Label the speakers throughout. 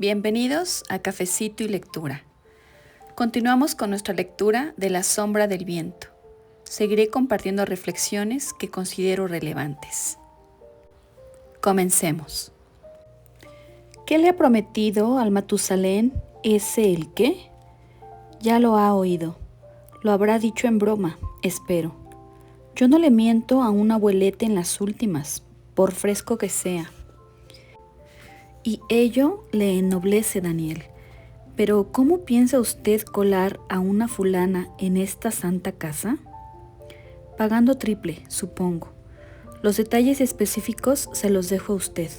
Speaker 1: Bienvenidos a Cafecito y Lectura. Continuamos con nuestra lectura de La sombra del viento. Seguiré compartiendo reflexiones que considero relevantes. Comencemos. ¿Qué le ha prometido al Matusalén ese el qué? Ya lo ha oído. Lo habrá dicho en broma, espero. Yo no le miento a un abuelete en las últimas, por fresco que sea. Y ello le ennoblece, Daniel. Pero ¿cómo piensa usted colar a una fulana en esta santa casa? Pagando triple, supongo. Los detalles específicos se los dejo a usted.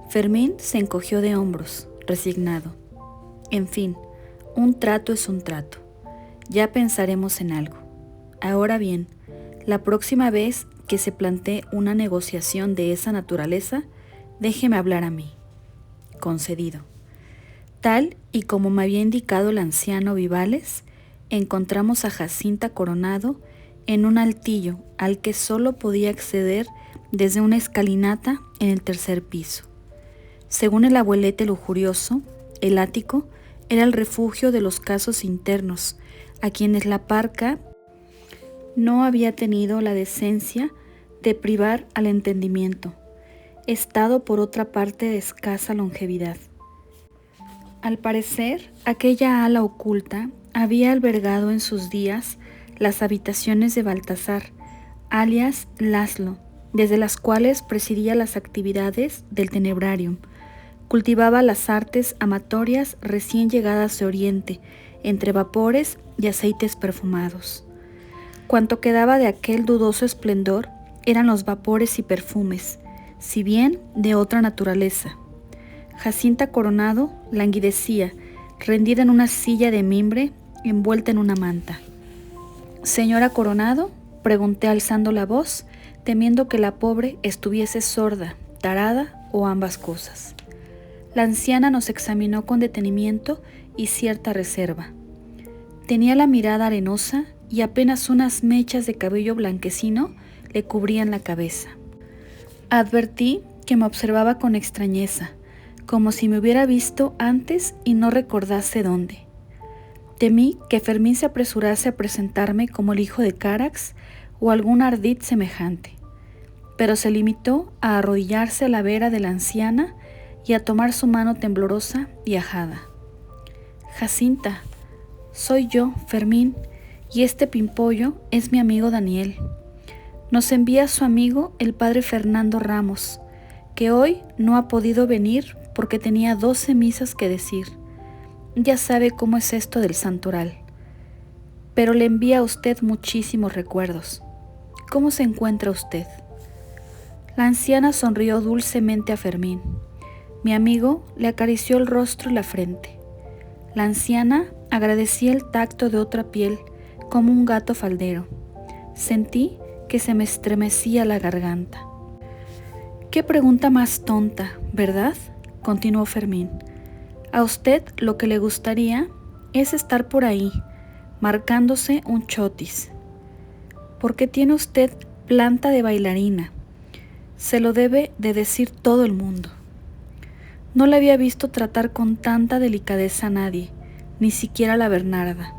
Speaker 1: Fermín se encogió de hombros, resignado. En fin, un trato es un trato. Ya pensaremos en algo. Ahora bien, la próxima vez que se plantee una negociación de esa naturaleza, déjeme hablar a mí. Concedido. Tal y como me había indicado el anciano Vivales, encontramos a Jacinta Coronado en un altillo al que solo podía acceder desde una escalinata en el tercer piso. Según el abuelete lujurioso, el ático era el refugio de los casos internos, a quienes la parca no había tenido la decencia de privar al entendimiento, estado por otra parte de escasa longevidad. Al parecer, aquella ala oculta había albergado en sus días las habitaciones de Baltasar, alias Laszlo, desde las cuales presidía las actividades del Tenebrarium. Cultivaba las artes amatorias recién llegadas de Oriente, entre vapores y aceites perfumados. Cuanto quedaba de aquel dudoso esplendor eran los vapores y perfumes, si bien de otra naturaleza. Jacinta Coronado languidecía, rendida en una silla de mimbre, envuelta en una manta. «¿Señora Coronado?», pregunté alzando la voz, temiendo que la pobre estuviese sorda, tarada o ambas cosas. La anciana nos examinó con detenimiento y cierta reserva. Tenía la mirada arenosa y apenas unas mechas de cabello blanquecino le cubrían la cabeza. Advertí que me observaba con extrañeza, como si me hubiera visto antes y no recordase dónde. Temí que Fermín se apresurase a presentarme como el hijo de Carax o algún ardid semejante, pero se limitó a arrodillarse a la vera de la anciana y a tomar su mano temblorosa y ajada. «Jacinta, soy yo, Fermín, y este pimpollo es mi amigo Daniel. Nos envía su amigo el padre Fernando Ramos, que hoy no ha podido venir porque tenía 12 misas que decir. Ya sabe cómo es esto del santoral. Pero le envía a usted muchísimos recuerdos. ¿Cómo se encuentra usted?». La anciana sonrió dulcemente a Fermín. Mi amigo le acarició el rostro y la frente. La anciana agradecía el tacto de otra piel, como un gato faldero. Sentí que se me estremecía la garganta. «Qué pregunta más tonta, ¿verdad?», continuó Fermín. «A usted lo que le gustaría es estar por ahí, marcándose un chotis. Porque tiene usted planta de bailarina. Se lo debe de decir todo el mundo. No le había visto tratar con tanta delicadeza a nadie, ni siquiera a la Bernarda.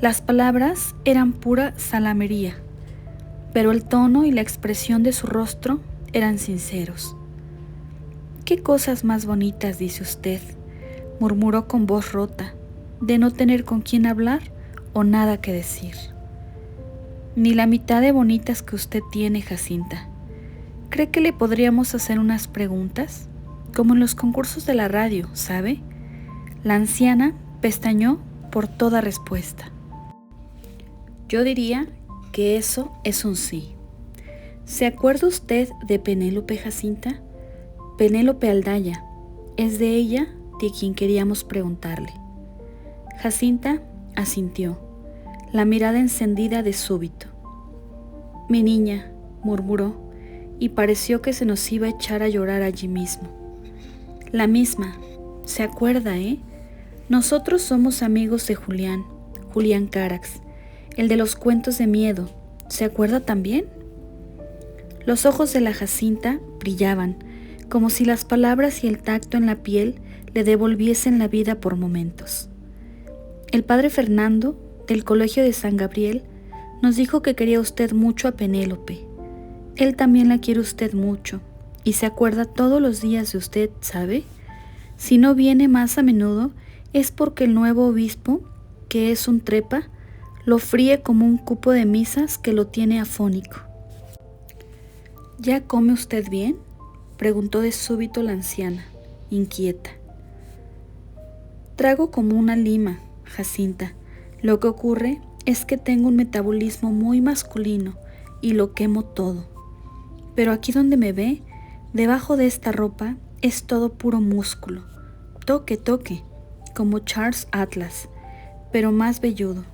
Speaker 1: Las palabras eran pura salamería, pero el tono y la expresión de su rostro eran sinceros. «Qué cosas más bonitas dice usted», murmuró con voz rota, de no tener con quién hablar o nada que decir. «Ni la mitad de bonitas que usted tiene, Jacinta. ¿Cree que le podríamos hacer unas preguntas? Como en los concursos de la radio, ¿sabe?». La anciana pestañeó por toda respuesta. «Yo diría que eso es un sí. ¿Se acuerda usted de Penélope, Jacinta? Penélope Aldaya. Es de ella de quien queríamos preguntarle». Jacinta asintió, la mirada encendida de súbito. «Mi niña», murmuró, y pareció que se nos iba a echar a llorar allí mismo. «La misma. ¿Se acuerda, Nosotros somos amigos de Julián Carax, el de los cuentos de miedo. ¿Se acuerda también?». Los ojos de la Jacinta brillaban, como si las palabras y el tacto en la piel le devolviesen la vida por momentos. El padre Fernando, del Colegio de San Gabriel, nos dijo que quería usted mucho a Penélope. Él también la quiere usted mucho y se acuerda todos los días de usted, ¿sabe? Si no viene más a menudo es porque el nuevo obispo, que es un trepa, lo fríe como un cupo de misas que lo tiene afónico. ¿Ya come usted bien?, preguntó de súbito la anciana, inquieta. Trago como una lima, Jacinta. Lo que ocurre es que tengo un metabolismo muy masculino y lo quemo todo. Pero aquí donde me ve, debajo de esta ropa, es todo puro músculo. Toque, toque, como Charles Atlas, pero más velludo.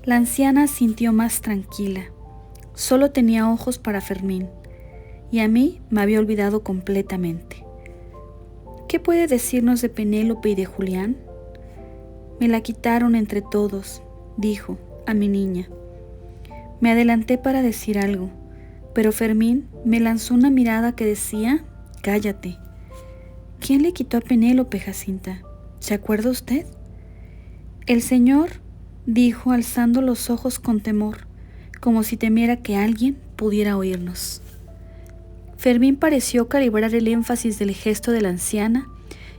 Speaker 1: La anciana sintió más tranquila. Solo tenía ojos para Fermín, y a mí me había olvidado completamente. ¿Qué puede decirnos de Penélope y de Julián? Me la quitaron entre todos, dijo, a mi niña. Me adelanté para decir algo, pero Fermín me lanzó una mirada que decía, cállate. ¿Quién le quitó a Penélope, Jacinta? ¿Se acuerda usted? El señor, dijo alzando los ojos con temor, como si temiera que alguien pudiera oírnos. Fermín pareció calibrar el énfasis del gesto de la anciana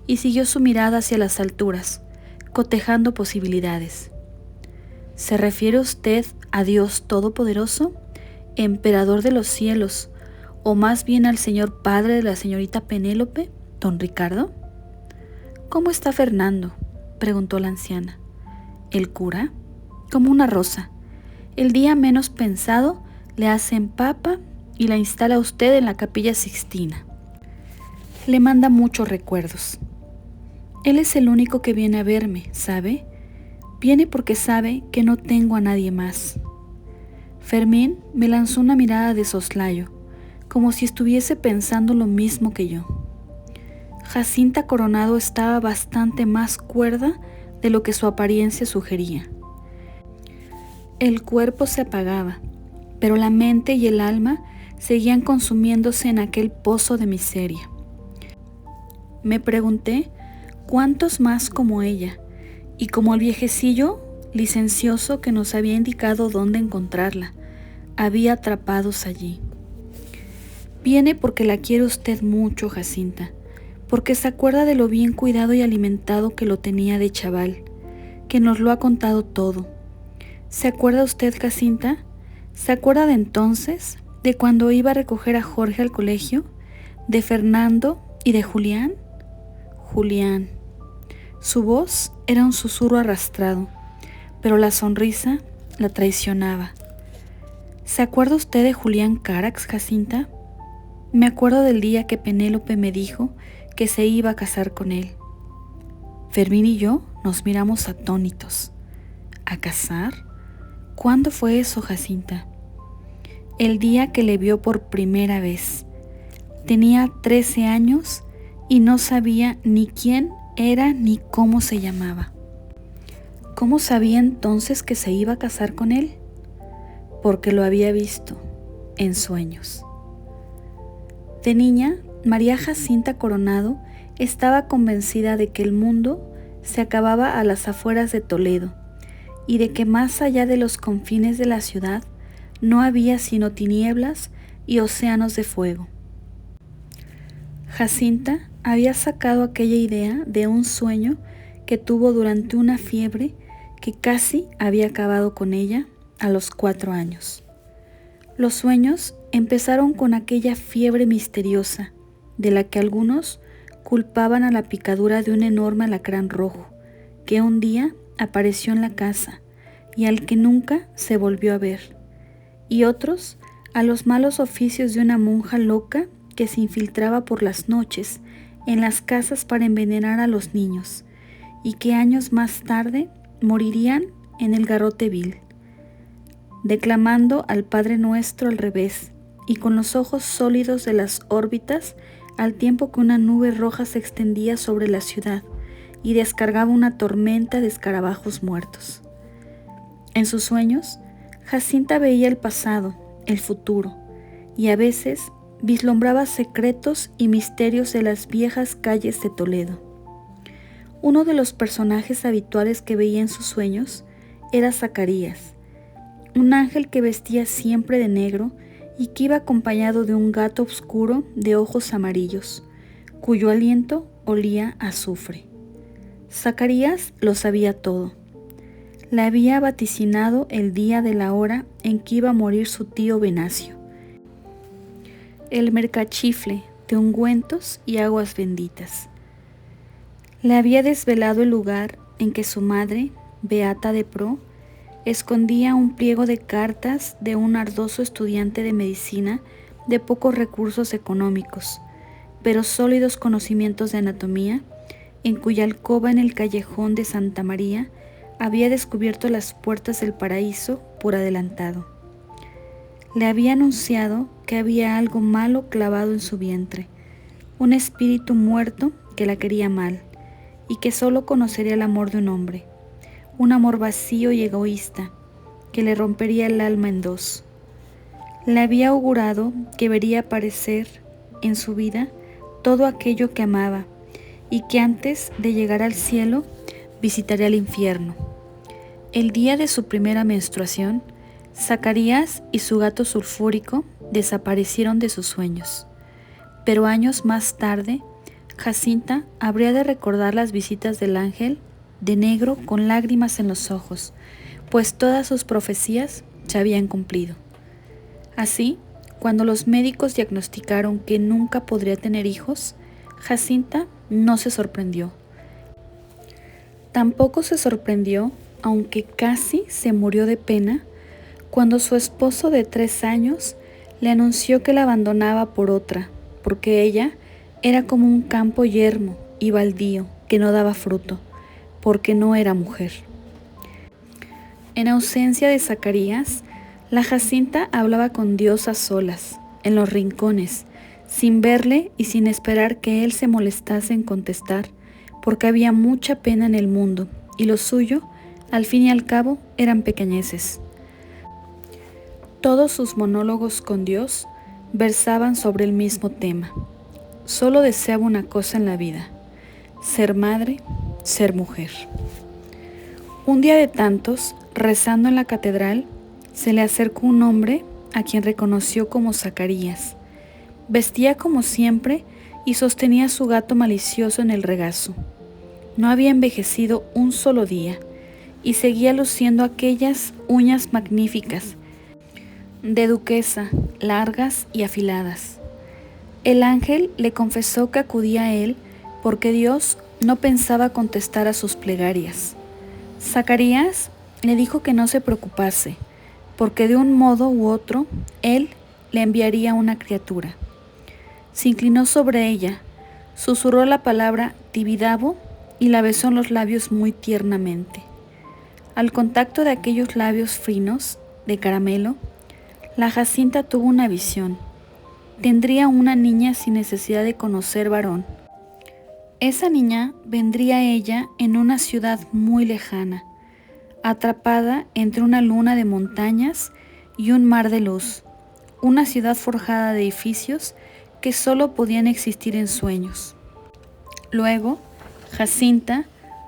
Speaker 1: y siguió su mirada hacia las alturas, cotejando posibilidades. ¿Se refiere usted a Dios Todopoderoso, Emperador de los cielos, o más bien al señor padre de la señorita Penélope, don Ricardo? ¿Cómo está Fernando?, preguntó la anciana. ¿El cura? Como una rosa. El día menos pensado le hacen papa y la instala usted en la Capilla Sixtina. Le manda muchos recuerdos. Él es el único que viene a verme, ¿sabe? Viene porque sabe que no tengo a nadie más. Fermín me lanzó una mirada de soslayo, como si estuviese pensando lo mismo que yo. Jacinta Coronado estaba bastante más cuerda de lo que su apariencia sugería. El cuerpo se apagaba, pero la mente y el alma seguían consumiéndose en aquel pozo de miseria. Me pregunté cuántos más como ella, y como el viejecillo licencioso que nos había indicado dónde encontrarla, había atrapados allí. Viene porque la quiere usted mucho, Jacinta, porque se acuerda de lo bien cuidado y alimentado que lo tenía de chaval, que nos lo ha contado todo. ¿Se acuerda usted, Jacinta? ¿Se acuerda de entonces, de cuando iba a recoger a Jorge al colegio, de Fernando y de Julián? Julián. Su voz era un susurro arrastrado, pero la sonrisa la traicionaba. ¿Se acuerda usted de Julián Carax, Jacinta? Me acuerdo del día que Penélope me dijo que se iba a casar con él. Fermín y yo nos miramos atónitos. ¿A casar? ¿Cuándo fue eso, Jacinta? El día que le vio por primera vez. Tenía 13 años y no sabía ni quién era ni cómo se llamaba. ¿Cómo sabía entonces que se iba a casar con él? Porque lo había visto en sueños. De niña, María Jacinta Coronado estaba convencida de que el mundo se acababa a las afueras de Toledo y de que más allá de los confines de la ciudad no había sino tinieblas y océanos de fuego. Jacinta había sacado aquella idea de un sueño que tuvo durante una fiebre que casi había acabado con ella a los 4 años. Los sueños empezaron con aquella fiebre misteriosa de la que algunos culpaban a la picadura de un enorme alacrán rojo que un día apareció en la casa y al que nunca se volvió a ver, y otros a los malos oficios de una monja loca que se infiltraba por las noches en las casas para envenenar a los niños y que años más tarde morirían en el garrote vil, declamando al Padre Nuestro al revés y con los ojos sólidos de las órbitas al tiempo que una nube roja se extendía sobre la ciudad y descargaba una tormenta de escarabajos muertos. En sus sueños, Jacinta veía el pasado, el futuro, y a veces vislumbraba secretos y misterios de las viejas calles de Toledo. Uno de los personajes habituales que veía en sus sueños era Zacarías, un ángel que vestía siempre de negro y que iba acompañado de un gato oscuro de ojos amarillos, cuyo aliento olía a azufre. Zacarías lo sabía todo. Le había vaticinado el día de la hora en que iba a morir su tío Venancio, el mercachifle de ungüentos y aguas benditas. Le había desvelado el lugar en que su madre, Beata de Pro, escondía un pliego de cartas de un ardoso estudiante de medicina de pocos recursos económicos, pero sólidos conocimientos de anatomía, en cuya alcoba en el callejón de Santa María había descubierto las puertas del paraíso por adelantado. Le había anunciado que había algo malo clavado en su vientre, un espíritu muerto que la quería mal, y que solo conocería el amor de un hombre, un amor vacío y egoísta, que le rompería el alma en dos. Le había augurado que vería aparecer en su vida todo aquello que amaba, y que antes de llegar al cielo visitaría el infierno. El día de su primera menstruación, Zacarías y su gato sulfúrico desaparecieron de sus sueños. Pero años más tarde, Jacinta habría de recordar las visitas del ángel de negro con lágrimas en los ojos, pues todas sus profecías se habían cumplido. Así, cuando los médicos diagnosticaron que nunca podría tener hijos, Jacinta no se sorprendió. Tampoco se sorprendió, aunque casi se murió de pena, cuando su esposo de 3 años le anunció que la abandonaba por otra, porque ella era como un campo yermo y baldío que no daba fruto, porque no era mujer. En ausencia de Zacarías, la Jacinta hablaba con Dios a solas, en los rincones, sin verle y sin esperar que él se molestase en contestar, porque había mucha pena en el mundo, y lo suyo, al fin y al cabo, eran pequeñeces. Todos sus monólogos con Dios versaban sobre el mismo tema. Solo deseaba una cosa en la vida: ser madre, ser mujer. Un día de tantos, rezando en la catedral, se le acercó un hombre a quien reconoció como Zacarías. Vestía como siempre y sostenía a su gato malicioso en el regazo. No había envejecido un solo día y seguía luciendo aquellas uñas magníficas, de duquesa, largas y afiladas. El ángel le confesó que acudía a él porque Dios no pensaba contestar a sus plegarias. Zacarías le dijo que no se preocupase, porque de un modo u otro él le enviaría una criatura. Se inclinó sobre ella, susurró la palabra Tibidabo y la besó en los labios muy tiernamente. Al contacto de aquellos labios finos, de caramelo, la Jacinta tuvo una visión. Tendría una niña sin necesidad de conocer varón. Esa niña vendría a ella en una ciudad muy lejana, atrapada entre una luna de montañas y un mar de luz, una ciudad forjada de edificios que solo podían existir en sueños. Luego, Jacinta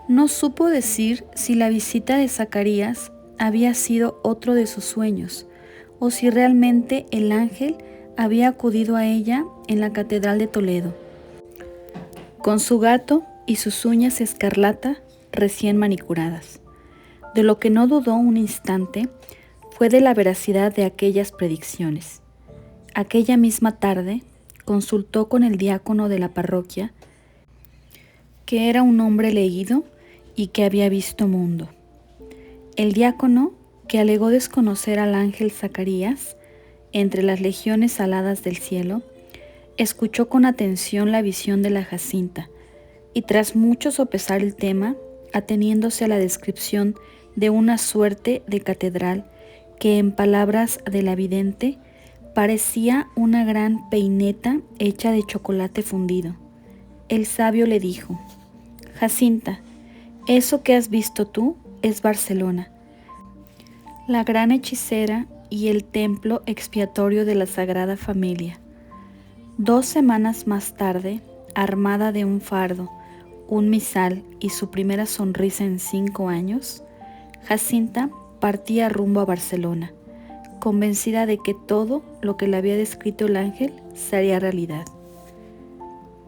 Speaker 1: no supo decir si la visita de Zacarías había sido otro de sus sueños, o si realmente el ángel había acudido a ella en la catedral de Toledo, con su gato y sus uñas escarlata recién manicuradas. De lo que no dudó un instante fue de la veracidad de aquellas predicciones. Aquella misma tarde consultó con el diácono de la parroquia, que era un hombre leído y que había visto mundo. El diácono, que alegó desconocer al ángel Zacarías entre las legiones aladas del cielo, escuchó con atención la visión de la Jacinta y tras mucho sopesar el tema, ateniéndose a la descripción de una suerte de catedral que en palabras de la vidente parecía una gran peineta hecha de chocolate fundido, el sabio le dijo: Jacinta, eso que has visto tú es Barcelona, la gran hechicera y el templo expiatorio de la Sagrada Familia. 2 semanas más tarde, armada de un fardo, un misal y su primera sonrisa en 5 años, Jacinta partía rumbo a Barcelona, convencida de que todo lo que le había descrito el ángel sería realidad.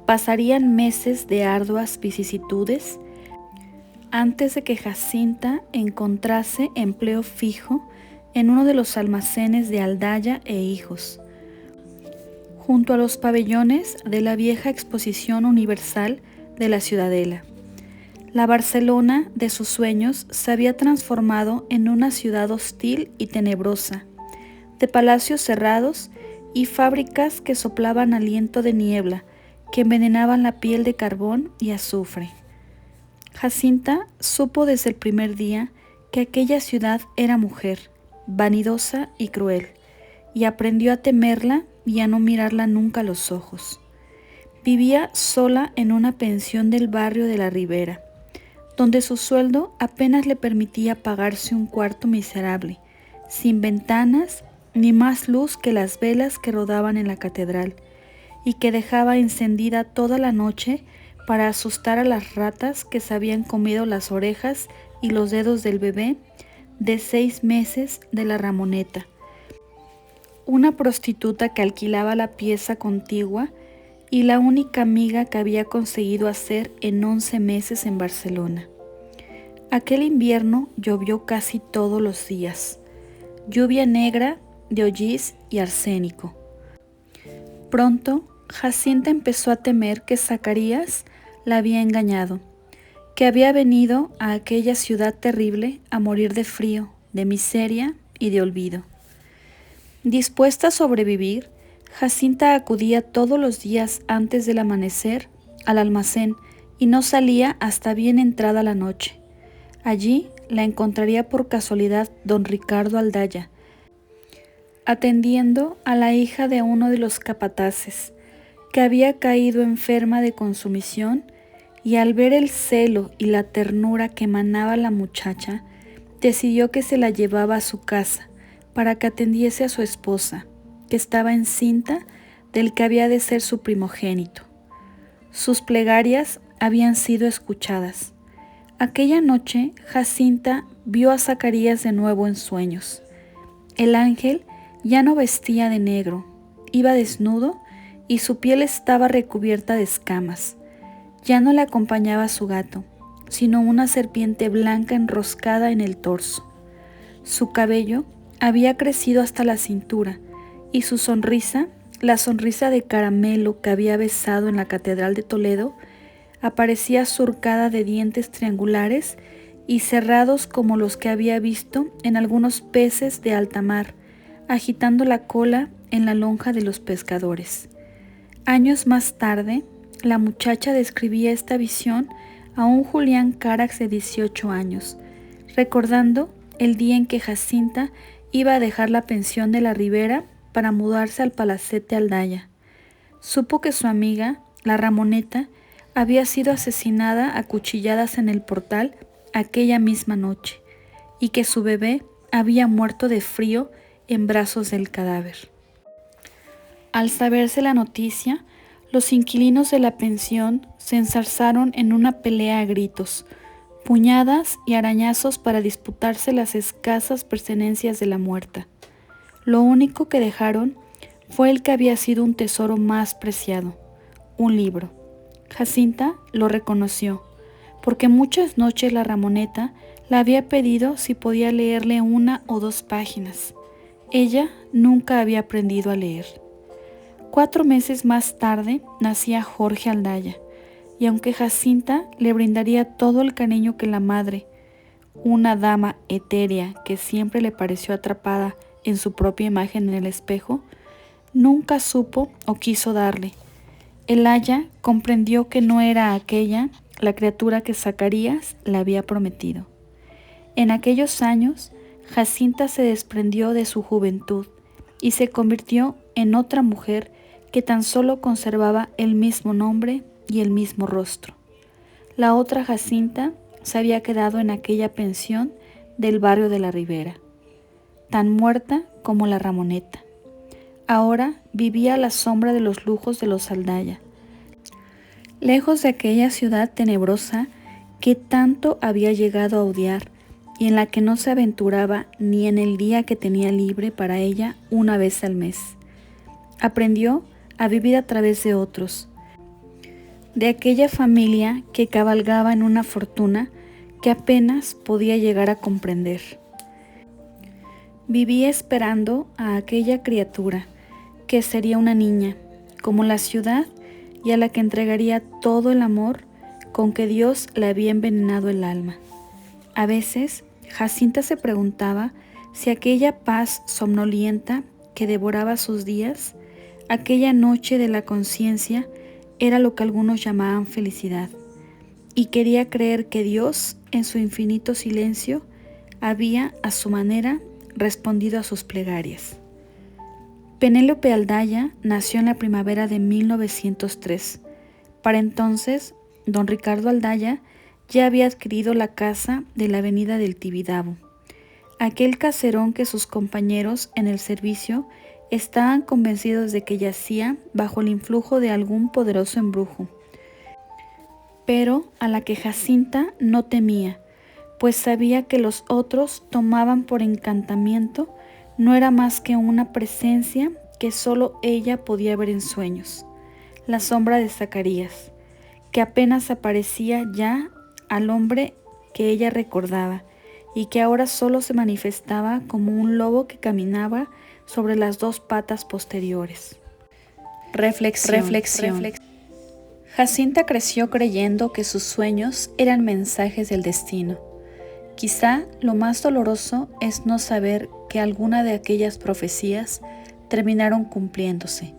Speaker 1: Pasarían meses de arduas vicisitudes antes de que Jacinta encontrase empleo fijo en uno de los almacenes de Aldaya e Hijos, junto a los pabellones de la vieja Exposición Universal de la Ciudadela. La Barcelona de sus sueños se había transformado en una ciudad hostil y tenebrosa, de palacios cerrados y fábricas que soplaban aliento de niebla, que envenenaban la piel de carbón y azufre. Jacinta supo desde el primer día que aquella ciudad era mujer, vanidosa y cruel, y aprendió a temerla y a no mirarla nunca a los ojos. Vivía sola en una pensión del barrio de la Ribera, donde su sueldo apenas le permitía pagarse un cuarto miserable, sin ventanas ni más luz que las velas que rodaban en la catedral, y que dejaba encendida toda la noche para asustar a las ratas que se habían comido las orejas y los dedos del bebé de 6 meses de la Ramoneta, una prostituta que alquilaba la pieza contigua y la única amiga que había conseguido hacer en 11 meses en Barcelona. Aquel invierno llovió casi todos los días, lluvia negra de ollís y arsénico. Pronto, Jacinta empezó a temer que Zacarías la había engañado, que había venido a aquella ciudad terrible a morir de frío, de miseria y de olvido. Dispuesta a sobrevivir, Jacinta acudía todos los días antes del amanecer al almacén y no salía hasta bien entrada la noche. Allí la encontraría por casualidad don Ricardo Aldaya, atendiendo a la hija de uno de los capataces, que había caído enferma de consumición, y al ver el celo y la ternura que emanaba la muchacha, decidió que se la llevaba a su casa para que atendiese a su esposa, que estaba encinta del que había de ser su primogénito. Sus plegarias habían sido escuchadas. Aquella noche Jacinta vio a Zacarías de nuevo en sueños. El ángel ya no vestía de negro, iba desnudo y su piel estaba recubierta de escamas. Ya no le acompañaba su gato, sino una serpiente blanca enroscada en el torso. Su cabello había crecido hasta la cintura y su sonrisa, la sonrisa de caramelo que había besado en la Catedral de Toledo, aparecía surcada de dientes triangulares y cerrados como los que había visto en algunos peces de alta mar, agitando la cola en la lonja de los pescadores. Años más tarde, la muchacha describía esta visión a un Julián Carax de 18 años, recordando el día en que Jacinta iba a dejar la pensión de la Ribera para mudarse al palacete Aldaya. Supo que su amiga, la Ramoneta, había sido asesinada a cuchilladas en el portal aquella misma noche y que su bebé había muerto de frío en brazos del cadáver. Al saberse la noticia, los inquilinos de la pensión se enzarzaron en una pelea a gritos, puñadas y arañazos para disputarse las escasas pertenencias de la muerta. Lo único que dejaron fue el que había sido un tesoro más preciado, un libro. Jacinta lo reconoció, porque muchas noches la Ramoneta le había pedido si podía leerle 1 o 2 páginas. Ella nunca había aprendido a leer. 4 meses más tarde nacía Jorge Aldaya, y aunque Jacinta le brindaría todo el cariño que la madre, una dama etérea que siempre le pareció atrapada en su propia imagen en el espejo, nunca supo o quiso darle. El aya comprendió que no era aquella la criatura que Zacarías le había prometido. En aquellos años, Jacinta se desprendió de su juventud y se convirtió en otra mujer que tan solo conservaba el mismo nombre y el mismo rostro. La otra Jacinta se había quedado en aquella pensión del barrio de la Ribera, tan muerta como la Ramoneta. Ahora vivía a la sombra de los lujos de los Aldaya, lejos de aquella ciudad tenebrosa que tanto había llegado a odiar y en la que no se aventuraba ni en el día que tenía libre para ella una vez al mes. Aprendió a vivir a través de otros, de aquella familia que cabalgaba en una fortuna que apenas podía llegar a comprender. Vivía esperando a aquella criatura que sería una niña, como la ciudad, y a la que entregaría todo el amor con que Dios le había envenenado el alma. A veces, Jacinta se preguntaba si aquella paz somnolienta que devoraba sus días, aquella noche de la conciencia, era lo que algunos llamaban felicidad, y quería creer que Dios, en su infinito silencio, había, a su manera, respondido a sus plegarias. Penélope Aldaya nació en la primavera de 1903. Para entonces, don Ricardo Aldaya ya había adquirido la casa de la avenida del Tibidabo, aquel caserón que sus compañeros en el servicio estaban convencidos de que yacía bajo el influjo de algún poderoso embrujo, pero a la que Jacinta no temía, pues sabía que los otros tomaban por encantamiento no era más que una presencia que solo ella podía ver en sueños, la sombra de Zacarías, que apenas aparecía ya al hombre que ella recordaba y que ahora solo se manifestaba como un lobo que caminaba sobre las dos patas posteriores. Reflexión. Jacinta creció creyendo que sus sueños eran mensajes del destino. Quizá lo más doloroso es no saber que alguna de aquellas profecías terminaron cumpliéndose,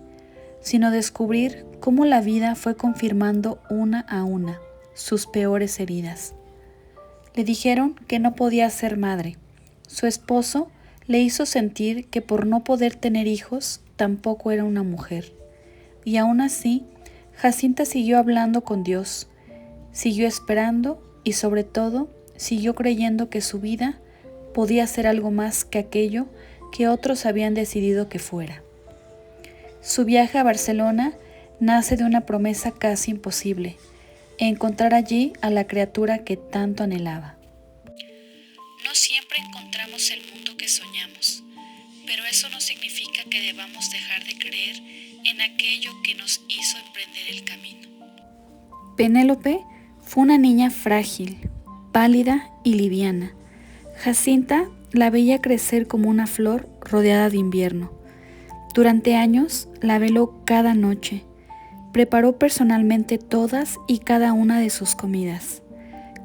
Speaker 1: sino descubrir cómo la vida fue confirmando una a una sus peores heridas. Le dijeron que no podía ser madre. Su esposo le hizo sentir que por no poder tener hijos tampoco era una mujer. Y aún así, Jacinta siguió hablando con Dios, siguió esperando y sobre todo siguió creyendo que su vida podía ser algo más que aquello que otros habían decidido que fuera. Su viaje a Barcelona nace de una promesa casi imposible: encontrar allí a la criatura que tanto anhelaba. No siempre encontramos el mundo que soñamos, pero eso no significa que debamos dejar de creer en aquello que nos hizo emprender el camino. Penélope fue una niña frágil, pálida y liviana. Jacinta la veía crecer como una flor rodeada de invierno. Durante años la veló cada noche. Preparó personalmente todas y cada una de sus comidas.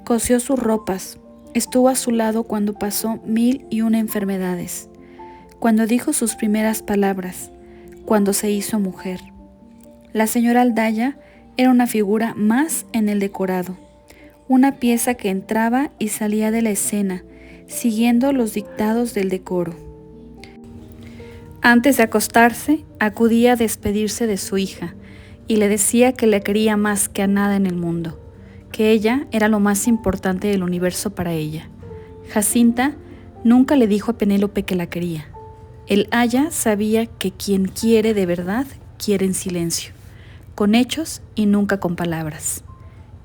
Speaker 1: Cosió sus ropas. Estuvo a su lado cuando pasó 1001 enfermedades. Cuando dijo sus primeras palabras. Cuando se hizo mujer. La señora Aldaya era una figura más en el decorado. Una pieza que entraba y salía de la escena, siguiendo los dictados del decoro. Antes de acostarse, acudía a despedirse de su hija y le decía que la quería más que a nada en el mundo, que ella era lo más importante del universo para ella. Jacinta nunca le dijo a Penélope que la quería. El aya sabía que quien quiere de verdad, quiere en silencio, con hechos y nunca con palabras.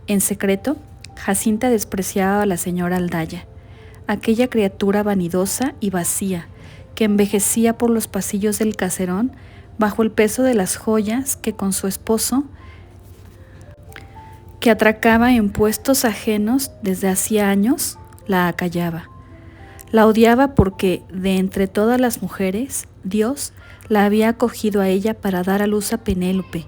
Speaker 1: En secreto, Jacinta despreciaba a la señora Aldaya, aquella criatura vanidosa y vacía que envejecía por los pasillos del caserón bajo el peso de las joyas que con su esposo, que atracaba en puestos ajenos desde hacía años, la acallaba. La odiaba porque, de entre todas las mujeres, Dios la había acogido a ella para dar a luz a Penélope,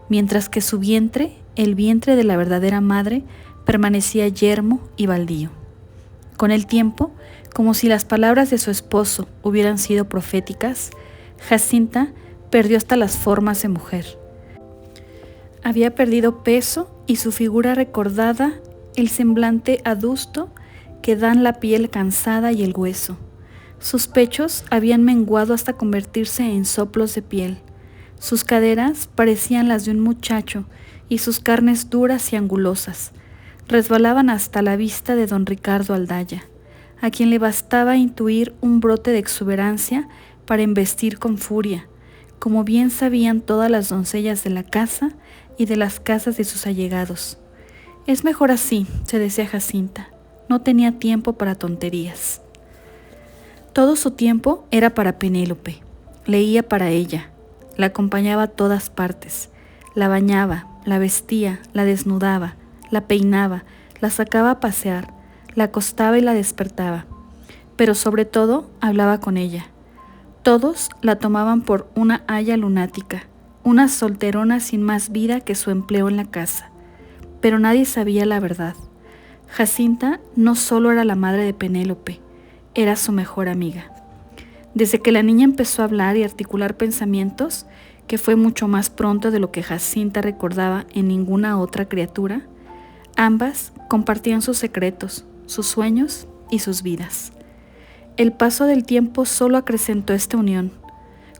Speaker 1: mientras que su vientre, el vientre de la verdadera madre, permanecía yermo y baldío. Con el tiempo, como si las palabras de su esposo hubieran sido proféticas, Jacinta perdió hasta las formas de mujer. Había perdido peso y su figura recordada el semblante adusto que dan la piel cansada y el hueso. Sus pechos habían menguado hasta convertirse en soplos de piel. Sus caderas parecían las de un muchacho y sus carnes duras y angulosas resbalaban hasta la vista de don Ricardo Aldaya, a quien le bastaba intuir un brote de exuberancia para embestir con furia, como bien sabían todas las doncellas de la casa y de las casas de sus allegados. Es mejor así, se decía Jacinta. No tenía tiempo para tonterías. Todo su tiempo era para Penélope. Leía para ella, la acompañaba a todas partes, la bañaba, la vestía, la desnudaba, la peinaba, la sacaba a pasear, la acostaba y la despertaba, pero sobre todo hablaba con ella. Todos la tomaban por una haya lunática, una solterona sin más vida que su empleo en la casa, pero nadie sabía la verdad. Jacinta no solo era la madre de Penélope, era su mejor amiga. Desde que la niña empezó a hablar y articular pensamientos, que fue mucho más pronto de lo que Jacinta recordaba en ninguna otra criatura, ambas compartían sus secretos, sus sueños y sus vidas. El paso del tiempo solo acrecentó esta unión.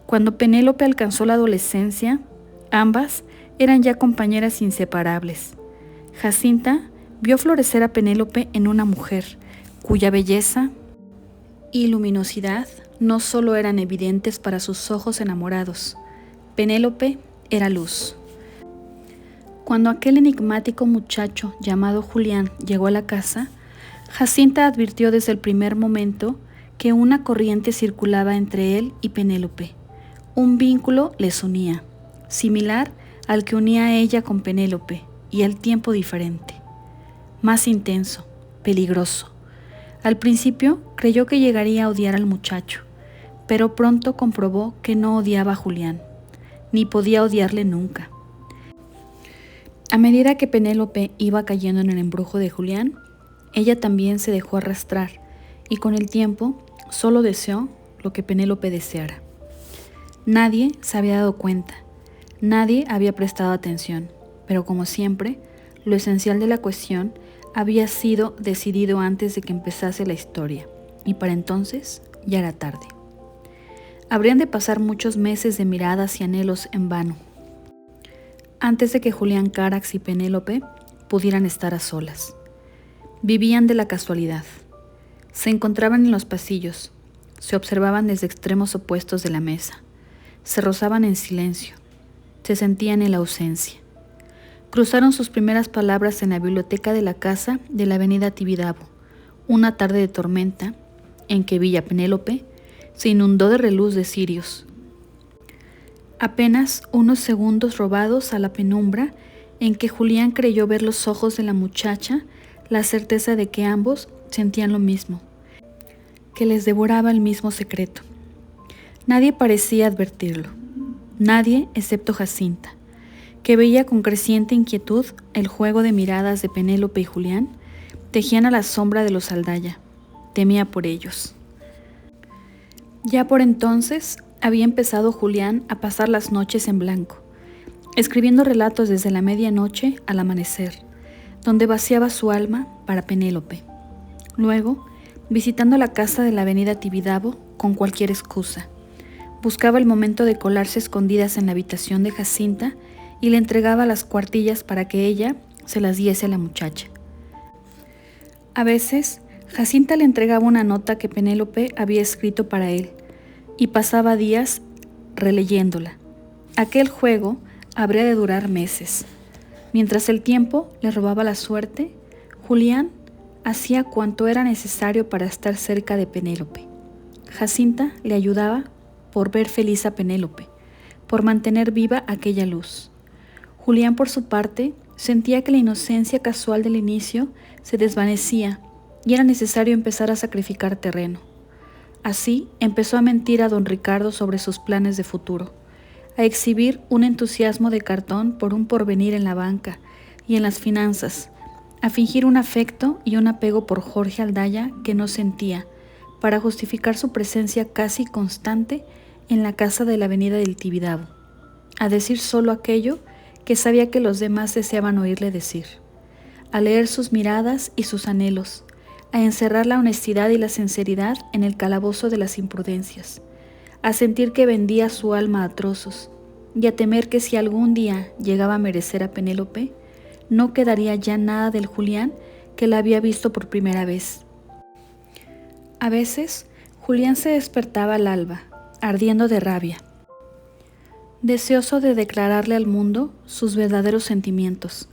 Speaker 1: Cuando Penélope alcanzó la adolescencia, ambas eran ya compañeras inseparables. Jacinta vio florecer a Penélope en una mujer cuya belleza y luminosidad no solo eran evidentes para sus ojos enamorados. Penélope era luz. Cuando aquel enigmático muchacho llamado Julián llegó a la casa, Jacinta advirtió desde el primer momento que una corriente circulaba entre él y Penélope. Un vínculo les unía, similar al que unía a ella con Penélope, y al tiempo diferente. Más intenso, peligroso. Al principio creyó que llegaría a odiar al muchacho, pero pronto comprobó que no odiaba a Julián, ni podía odiarle nunca. A medida que Penélope iba cayendo en el embrujo de Julián, ella también se dejó arrastrar, y con el tiempo solo deseó lo que Penélope deseara. Nadie se había dado cuenta, nadie había prestado atención, pero como siempre, lo esencial de la cuestión había sido decidido antes de que empezase la historia, y para entonces ya era tarde. Habrían de pasar muchos meses de miradas y anhelos en vano, antes de que Julián Carax y Penélope pudieran estar a solas. Vivían de la casualidad. Se encontraban en los pasillos, se observaban desde extremos opuestos de la mesa, se rozaban en silencio, se sentían en la ausencia. Cruzaron sus primeras palabras en la biblioteca de la casa de la avenida Tibidabo, una tarde de tormenta en que Villa Penélope se inundó de reluz de cirios. Apenas unos segundos robados a la penumbra en que Julián creyó ver los ojos de la muchacha, la certeza de que ambos sentían lo mismo, que les devoraba el mismo secreto. Nadie parecía advertirlo, nadie excepto Jacinta, que veía con creciente inquietud el juego de miradas de Penélope y Julián, tejían a la sombra de los Aldaya, temía por ellos. Ya por entonces había empezado Julián a pasar las noches en blanco, escribiendo relatos desde la medianoche al amanecer, donde vaciaba su alma para Penélope. Luego, visitando la casa de la avenida Tibidabo con cualquier excusa, buscaba el momento de colarse escondidas en la habitación de Jacinta y le entregaba las cuartillas para que ella se las diese a la muchacha. A veces, Jacinta le entregaba una nota que Penélope había escrito para él y pasaba días releyéndola. Aquel juego habría de durar meses. Mientras el tiempo le robaba la suerte, Julián hacía cuanto era necesario para estar cerca de Penélope. Jacinta le ayudaba por ver feliz a Penélope, por mantener viva aquella luz. Julián, por su parte, sentía que la inocencia casual del inicio se desvanecía y era necesario empezar a sacrificar terreno. Así empezó a mentir a don Ricardo sobre sus planes de futuro, a exhibir un entusiasmo de cartón por un porvenir en la banca y en las finanzas, a fingir un afecto y un apego por Jorge Aldaya que no sentía, para justificar su presencia casi constante en la casa de la avenida del Tibidabo, a decir solo aquello que sabía que los demás deseaban oírle decir, a leer sus miradas y sus anhelos, a encerrar la honestidad y la sinceridad en el calabozo de las imprudencias, a sentir que vendía su alma a trozos y a temer que si algún día llegaba a merecer a Penélope, no quedaría ya nada del Julián que la había visto por primera vez. A veces, Julián se despertaba al alba, ardiendo de rabia. deseoso de declararle al mundo sus verdaderos sentimientos,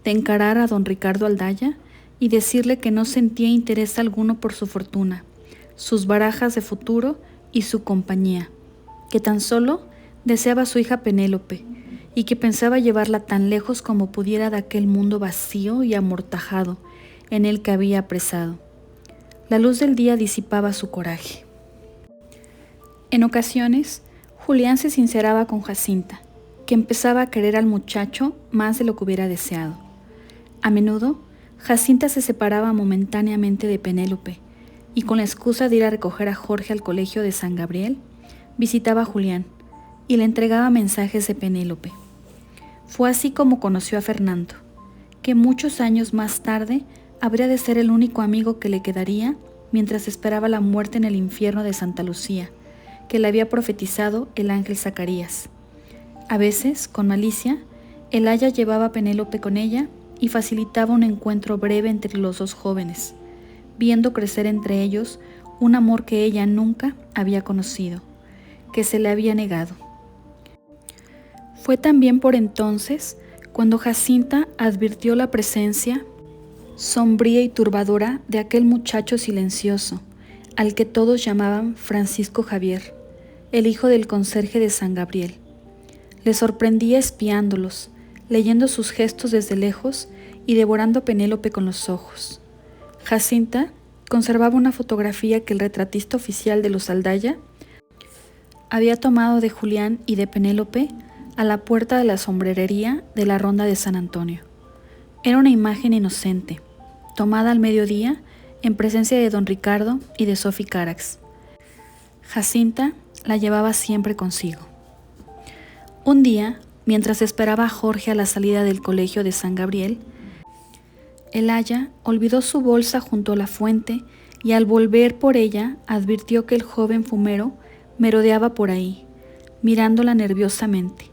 Speaker 1: de encarar a don Ricardo Aldaya y decirle que no sentía interés alguno por su fortuna, sus barajas de futuro y su compañía, que tan solo deseaba a su hija Penélope y que pensaba llevarla tan lejos como pudiera de aquel mundo vacío y amortajado en el que había apresado. La luz del día disipaba su coraje. En ocasiones, Julián se sinceraba con Jacinta, que empezaba a querer al muchacho más de lo que hubiera deseado. A menudo, Jacinta se separaba momentáneamente de Penélope y con la excusa de ir a recoger a Jorge al colegio de San Gabriel, visitaba a Julián y le entregaba mensajes de Penélope. Fue así como conoció a Fernando, que muchos años más tarde habría de ser el único amigo que le quedaría mientras esperaba la muerte en el infierno de Santa Lucía, que le había profetizado el ángel Zacarías. A veces, con malicia, el aya llevaba a Penélope con ella y facilitaba un encuentro breve entre los dos jóvenes, viendo crecer entre ellos un amor que ella nunca había conocido, que se le había negado. Fue también por entonces cuando Jacinta advirtió la presencia sombría y turbadora de aquel muchacho silencioso, al que todos llamaban Francisco Javier, el hijo del conserje de San Gabriel. Le sorprendía espiándolos, leyendo sus gestos desde lejos y devorando a Penélope con los ojos. Jacinta conservaba una fotografía que el retratista oficial de los Aldaya había tomado de Julián y de Penélope a la puerta de la sombrerería de la Ronda de San Antonio. Era una imagen inocente, tomada al mediodía en presencia de don Ricardo y de Sophie Carax. Jacinta la llevaba siempre consigo. Un día, mientras esperaba a Jorge a la salida del colegio de San Gabriel, el aya olvidó su bolsa junto a la fuente y al volver por ella advirtió que el joven fumero merodeaba por ahí, mirándola nerviosamente.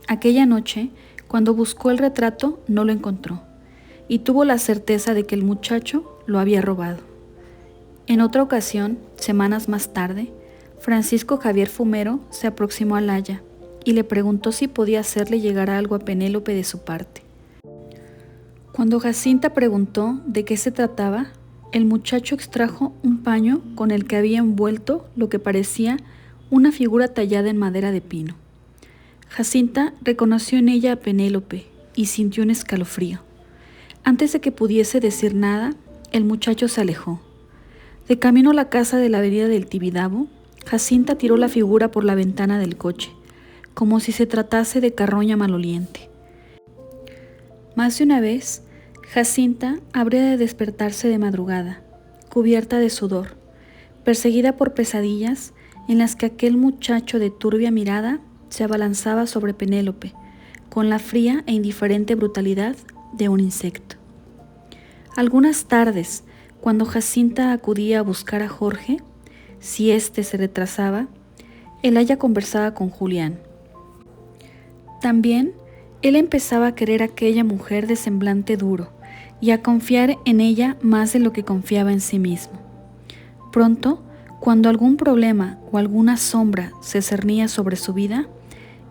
Speaker 1: Aquella noche, cuando buscó el retrato, no lo encontró y tuvo la certeza de que el muchacho lo había robado. En otra ocasión, semanas más tarde, Francisco Javier Fumero se aproximó al aya y le preguntó si podía hacerle llegar algo a Penélope de su parte. Cuando Jacinta preguntó de qué se trataba, el muchacho extrajo un paño con el que había envuelto lo que parecía una figura tallada en madera de pino. Jacinta reconoció en ella a Penélope y sintió un escalofrío. Antes de que pudiese decir nada, el muchacho se alejó. De camino a la casa de la avenida del Tibidabo, Jacinta tiró la figura por la ventana del coche, como si se tratase de carroña maloliente. Más de una vez, Jacinta habría de despertarse de madrugada, cubierta de sudor, perseguida por pesadillas en las que aquel muchacho de turbia mirada se abalanzaba sobre Penélope, con la fría e indiferente brutalidad de un insecto. Algunas tardes, cuando Jacinta acudía a buscar a Jorge, si éste se retrasaba, el aya conversaba con Julián. También él empezaba a querer a aquella mujer de semblante duro y a confiar en ella más de lo que confiaba en sí mismo. Pronto, cuando algún problema o alguna sombra se cernía sobre su vida,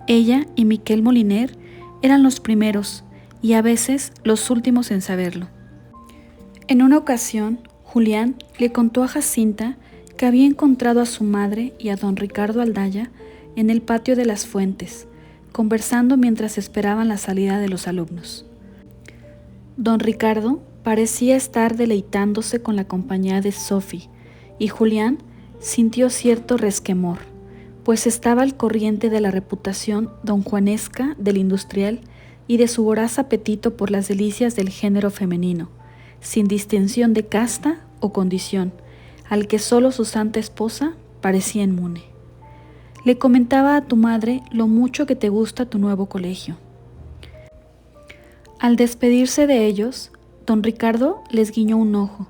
Speaker 1: ella y Miquel Moliner eran los primeros y a veces los últimos en saberlo. En una ocasión, Julián le contó a Jacinta que había encontrado a su madre y a don Ricardo Aldaya en el patio de las Fuentes, conversando mientras esperaban la salida de los alumnos. Don Ricardo parecía estar deleitándose con la compañía de Sophie y Julián sintió cierto resquemor, pues estaba al corriente de la reputación donjuanesca del industrial y de su voraz apetito por las delicias del género femenino, sin distinción de casta o condición, al que solo su santa esposa parecía inmune. Le comentaba a tu madre lo mucho que te gusta tu nuevo colegio. Al despedirse de ellos, don Ricardo les guiñó un ojo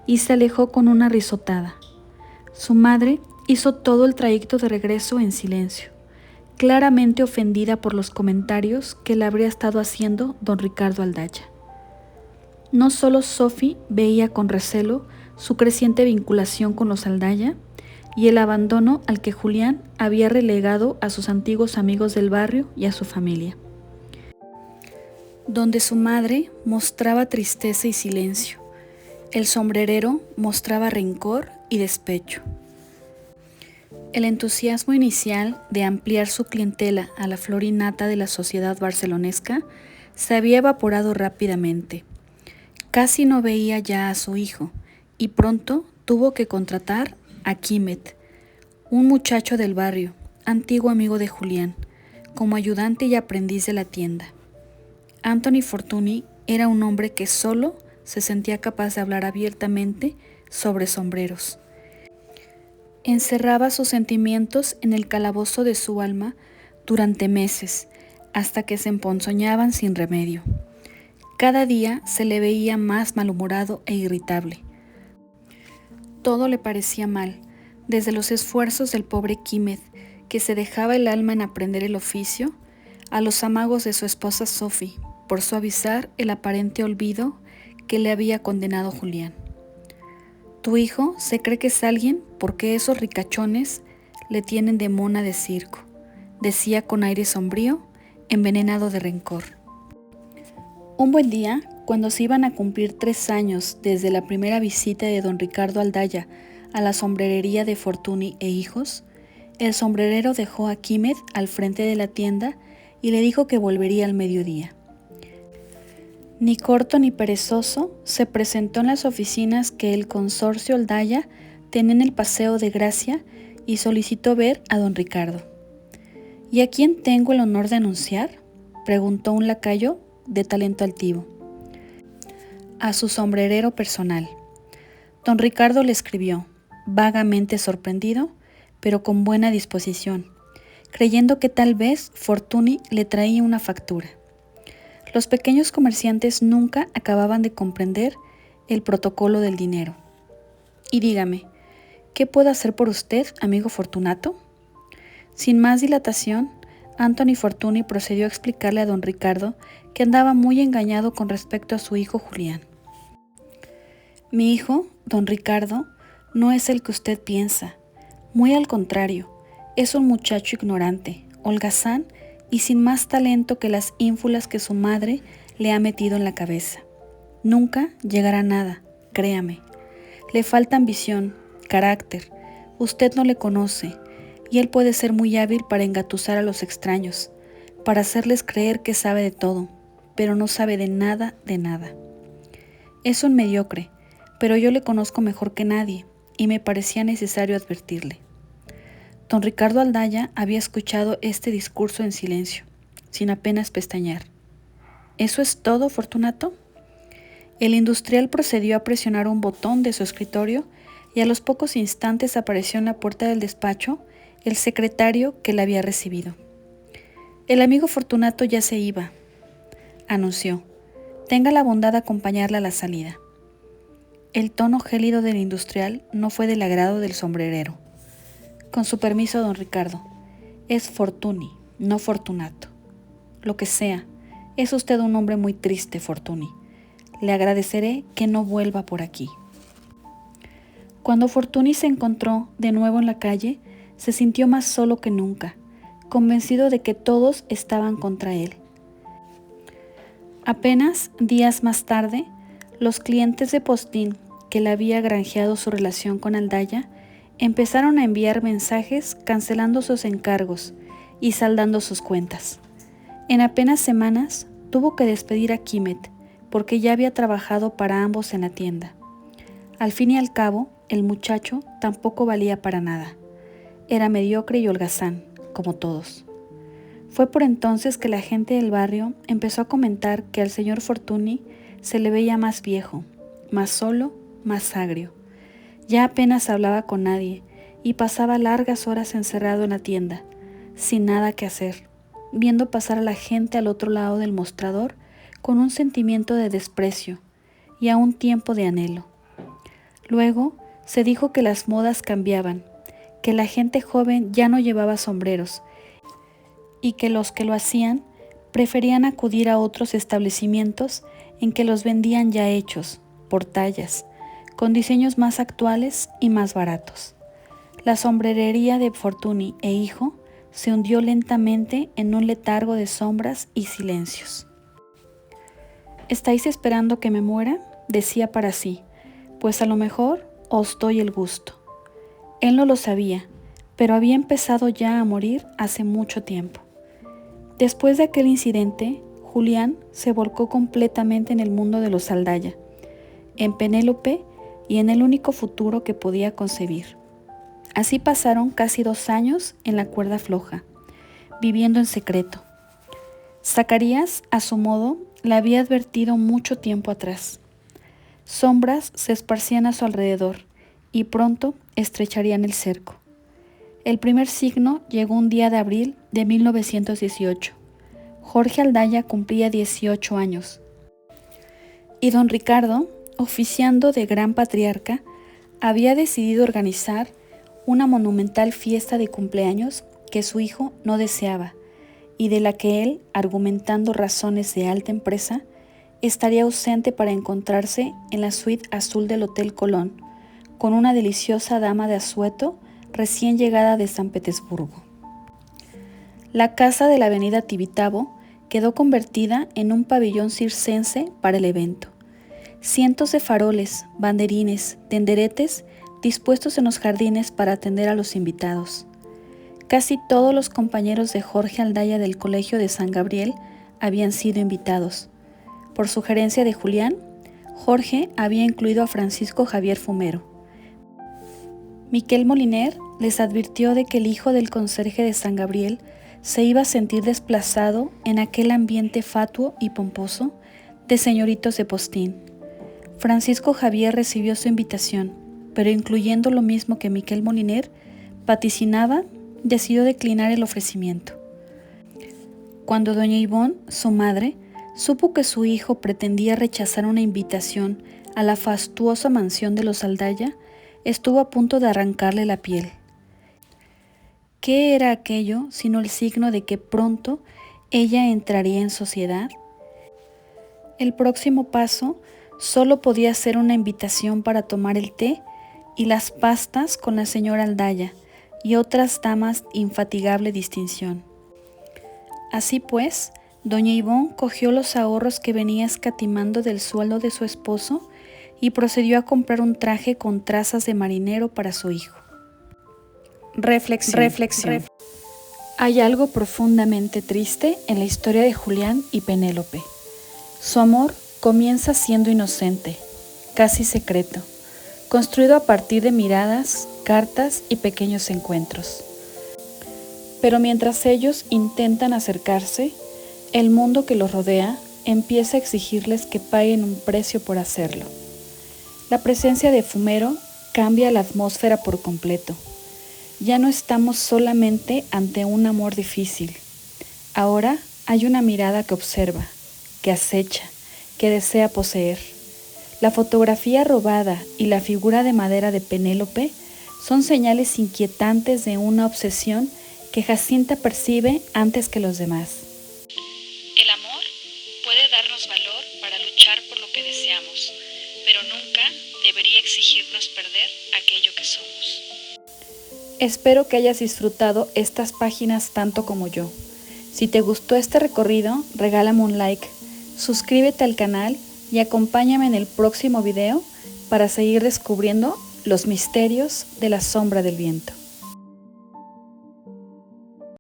Speaker 1: y se alejó con una risotada. Su madre hizo todo el trayecto de regreso en silencio, claramente ofendida por los comentarios que le habría estado haciendo don Ricardo Aldaya. No solo Sophie veía con recelo su creciente vinculación con los Aldaya, y el abandono al que Julián había relegado a sus antiguos amigos del barrio y a su familia, donde su madre mostraba tristeza y silencio. El sombrerero mostraba rencor y despecho. El entusiasmo inicial de ampliar su clientela a la flor innata de la sociedad barcelonesca se había evaporado rápidamente. Casi no veía ya a su hijo y pronto tuvo que contratar a Quimet, un muchacho del barrio, antiguo amigo de Julián, como ayudante y aprendiz de la tienda. Anthony Fortuny era un hombre que solo se sentía capaz de hablar abiertamente sobre sombreros. Encerraba sus sentimientos en el calabozo de su alma durante meses, hasta que se emponzoñaban sin remedio. Cada día se le veía más malhumorado e irritable. Todo le parecía mal, desde los esfuerzos del pobre Quimet, que se dejaba el alma en aprender el oficio, a los amagos de su esposa Sophie, por suavizar el aparente olvido que le había condenado Julián. Tu hijo se cree que es alguien porque esos ricachones le tienen de mona de circo, decía con aire sombrío, envenenado de rencor. Un buen día, cuando se iban a cumplir 3 años desde la primera visita de don Ricardo Aldaya a la sombrerería de Fortuny e hijos, el sombrerero dejó a Quimet al frente de la tienda y le dijo que volvería al mediodía. Ni corto ni perezoso, se presentó en las oficinas que el consorcio Aldaya tenía en el Paseo de Gracia y solicitó ver a don Ricardo. ¿Y a quién tengo el honor de anunciar?, preguntó un lacayo de talento altivo. A su sombrerero personal. Don Ricardo le escribió, vagamente sorprendido, pero con buena disposición, creyendo que tal vez Fortuny le traía una factura. Los pequeños comerciantes nunca acababan de comprender el protocolo del dinero. Y dígame, ¿qué puedo hacer por usted, amigo Fortunato? Sin más dilatación, Anthony Fortuny procedió a explicarle a don Ricardo que andaba muy engañado con respecto a su hijo Julián. Mi hijo, don Ricardo, no es el que usted piensa. Muy al contrario, es un muchacho ignorante, holgazán y sin más talento que las ínfulas que su madre le ha metido en la cabeza. Nunca llegará a nada, créame. Le falta ambición, carácter. Usted no le conoce, y él puede ser muy hábil para engatusar a los extraños, para hacerles creer que sabe de todo, pero no sabe de nada, de nada. Es un mediocre, pero yo le conozco mejor que nadie, y me parecía necesario advertirle. Don Ricardo Aldaya había escuchado este discurso en silencio, sin apenas pestañear. ¿Eso es todo, Fortunato? El industrial procedió a presionar un botón de su escritorio y a los pocos instantes apareció en la puerta del despacho el secretario que la había recibido. El amigo Fortunato ya se iba, anunció. Tenga la bondad de acompañarla a la salida. El tono gélido del industrial no fue del agrado del sombrerero. Con su permiso, don Ricardo, es Fortuny, no Fortunato. Lo que sea, es usted un hombre muy triste, Fortuny. Le agradeceré que no vuelva por aquí. Cuando Fortuny se encontró de nuevo en la calle, se sintió más solo que nunca, convencido de que todos estaban contra él. Apenas días más tarde, los clientes de Postín, que le había granjeado su relación con Aldaya, empezaron a enviar mensajes cancelando sus encargos y saldando sus cuentas. En apenas semanas tuvo que despedir a Quimet porque ya había trabajado para ambos en la tienda. Al fin y al cabo, el muchacho tampoco valía para nada. Era mediocre y holgazán, como todos. Fue por entonces que la gente del barrio empezó a comentar que al señor Fortuny se le veía más viejo, más solo, más agrio. Ya apenas hablaba con nadie y pasaba largas horas encerrado en la tienda, sin nada que hacer, viendo pasar a la gente al otro lado del mostrador con un sentimiento de desprecio y a un tiempo de anhelo. Luego se dijo que las modas cambiaban, que la gente joven ya no llevaba sombreros y que los que lo hacían preferían acudir a otros establecimientos en que los vendían ya hechos, por tallas, con diseños más actuales y más baratos. La sombrerería de Fortuny e hijo se hundió lentamente en un letargo de sombras y silencios. «¿Estáis esperando que me muera?», decía para sí, «pues a lo mejor os doy el gusto». Él no lo sabía, pero había empezado ya a morir hace mucho tiempo. Después de aquel incidente, Julián se volcó completamente en el mundo de los Aldaya, en Penélope y en el único futuro que podía concebir. Así pasaron casi 2 años en la cuerda floja, viviendo en secreto. Zacarías, a su modo, la había advertido mucho tiempo atrás. Sombras se esparcían a su alrededor y pronto estrecharían el cerco. El primer signo llegó un día de abril de 1918. Jorge Aldaya cumplía 18 años. Y don Ricardo, oficiando de gran patriarca, había decidido organizar una monumental fiesta de cumpleaños que su hijo no deseaba y de la que él, argumentando razones de alta empresa, estaría ausente para encontrarse en la suite azul del Hotel Colón con una deliciosa dama de asueto recién llegada de San Petersburgo. La casa de la avenida Tibitabo quedó convertida en un pabellón circense para el evento. Cientos de faroles, banderines, tenderetes dispuestos en los jardines para atender a los invitados. Casi todos los compañeros de Jorge Aldaya del Colegio de San Gabriel habían sido invitados. Por sugerencia de Julián, Jorge había incluido a Francisco Javier Fumero. Miquel Moliner les advirtió de que el hijo del conserje de San Gabriel se iba a sentir desplazado en aquel ambiente fatuo y pomposo de señoritos de postín. Francisco Javier recibió su invitación, pero incluyendo lo mismo que Miquel Moliner vaticinaba, decidió declinar el ofrecimiento. Cuando doña Ivonne, su madre, supo que su hijo pretendía rechazar una invitación a la fastuosa mansión de los Aldaya, estuvo a punto de arrancarle la piel. ¿Qué era aquello sino el signo de que pronto ella entraría en sociedad? El próximo paso solo podía ser una invitación para tomar el té y las pastas con la señora Aldaya y otras damas de infatigable distinción. Así pues, doña Ivonne cogió los ahorros que venía escatimando del sueldo de su esposo y procedió a comprar un traje con trazas de marinero para su hijo. Reflexión. Hay algo profundamente triste en la historia de Julián y Penélope. Su amor comienza siendo inocente, casi secreto, construido a partir de miradas, cartas y pequeños encuentros. Pero mientras ellos intentan acercarse, el mundo que los rodea empieza a exigirles que paguen un precio por hacerlo. La presencia de Fumero cambia la atmósfera por completo. Ya no estamos solamente ante un amor difícil. Ahora hay una mirada que observa, que acecha, que desea poseer. La fotografía robada y la figura de madera de Penélope son señales inquietantes de una obsesión que Jacinta percibe antes que los demás.
Speaker 2: El amor puede darnos valor para luchar por lo que deseamos, pero nunca debería exigirnos perder aquello que somos.
Speaker 1: Espero que hayas disfrutado estas páginas tanto como yo. Si te gustó este recorrido, regálame un like, suscríbete al canal y acompáñame en el próximo video para seguir descubriendo los misterios de la sombra del viento.